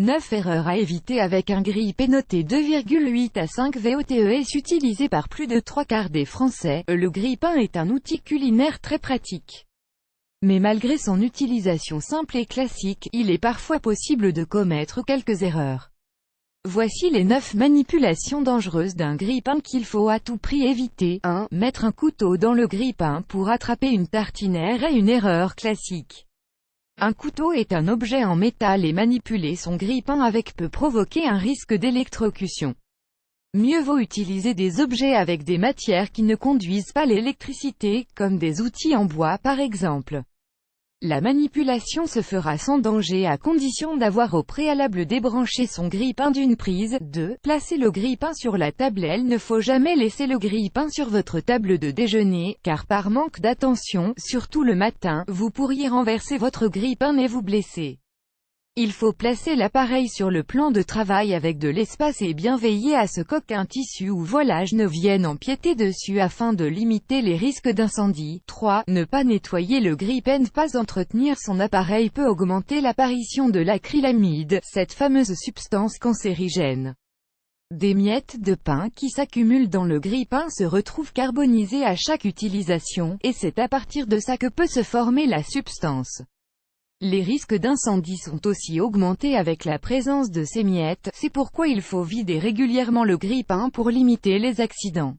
9 erreurs à éviter avec un grille-pain noté 2,8 à 5 VOTES utilisé par plus de 3/4 des Français. Le grille-pain est un outil culinaire très pratique. Mais malgré son utilisation simple et classique, il est parfois possible de commettre quelques erreurs. Voici les 9 manipulations dangereuses d'un grille-pain qu'il faut à tout prix éviter. 1. Mettre un couteau dans le grille-pain pour attraper une tartinière est une erreur classique. Un couteau est un objet en métal et manipuler son grille-pain avec peut provoquer un risque d'électrocution. Mieux vaut utiliser des objets avec des matières qui ne conduisent pas l'électricité, comme des outils en bois par exemple. La manipulation se fera sans danger à condition d'avoir au préalable débranché son grille-pain d'une prise. 2. Placez le grille-pain sur la table. Il ne faut jamais laisser le grille-pain sur votre table de déjeuner, car par manque d'attention, surtout le matin, vous pourriez renverser votre grille-pain et vous blesser. Il faut placer l'appareil sur le plan de travail avec de l'espace et bien veiller à ce qu'aucun tissu ou voilage ne vienne empiéter dessus afin de limiter les risques d'incendie. 3. Ne pas nettoyer le grille-pain. Ne pas entretenir son appareil peut augmenter l'apparition de l'acrylamide, cette fameuse substance cancérigène. Des miettes de pain qui s'accumulent dans le grille-pain se retrouvent carbonisées à chaque utilisation, et c'est à partir de ça que peut se former la substance. Les risques d'incendie sont aussi augmentés avec la présence de ces miettes, c'est pourquoi il faut vider régulièrement le grille-pain pour limiter les accidents.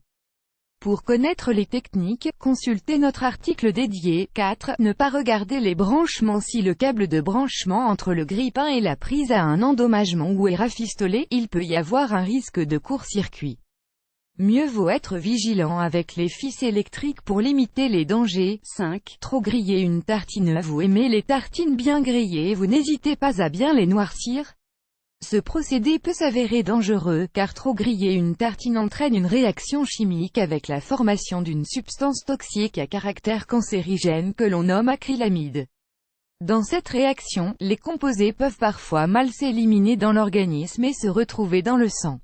Pour connaître les techniques, consultez notre article dédié. 4. Ne pas regarder les branchements. Si le câble de branchement entre le grille-pain et la prise a un endommagement ou est rafistolé, il peut y avoir un risque de court-circuit. Mieux vaut être vigilant avec les fils électriques pour limiter les dangers. 5. Trop griller une tartine. Vous aimez les tartines bien grillées et vous n'hésitez pas à bien les noircir? Ce procédé peut s'avérer dangereux, car trop griller une tartine entraîne une réaction chimique avec la formation d'une substance toxique à caractère cancérigène que l'on nomme acrylamide. Dans cette réaction, les composés peuvent parfois mal s'éliminer dans l'organisme et se retrouver dans le sang.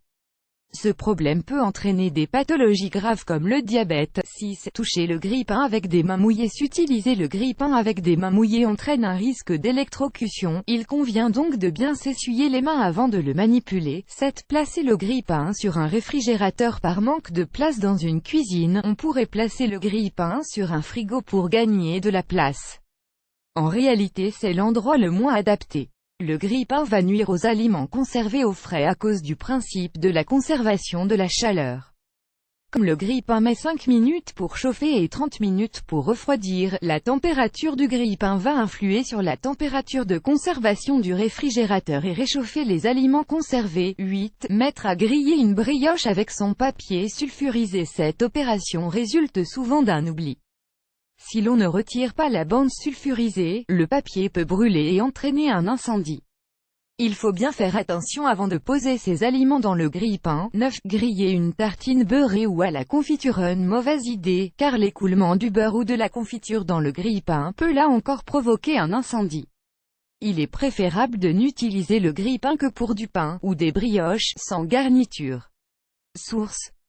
Ce problème peut entraîner des pathologies graves comme le diabète. 6. Toucher le grille-pain avec des mains mouillées. S'utiliser le grille-pain avec des mains mouillées entraîne un risque d'électrocution. Il convient donc de bien s'essuyer les mains avant de le manipuler. 7. Placer le grille-pain sur un réfrigérateur. Par manque de place dans une cuisine, on pourrait placer le grille-pain sur un frigo pour gagner de la place. En réalité, c'est l'endroit le moins adapté. Le grille-pain va nuire aux aliments conservés au frais à cause du principe de la conservation de la chaleur. Comme le grille-pain met 5 minutes pour chauffer et 30 minutes pour refroidir, la température du grille-pain va influer sur la température de conservation du réfrigérateur et réchauffer les aliments conservés. 8. Mettre à griller une brioche avec son papier sulfurisé. Cette opération résulte souvent d'un oubli. Si l'on ne retire pas la bande sulfurisée, le papier peut brûler et entraîner un incendie. Il faut bien faire attention avant de poser ces aliments dans le grille-pain. 9. Griller une tartine beurrée ou à la confiture. Une mauvaise idée, car l'écoulement du beurre ou de la confiture dans le grille-pain peut là encore provoquer un incendie. Il est préférable de n'utiliser le grille-pain que pour du pain, ou des brioches, sans garniture. Source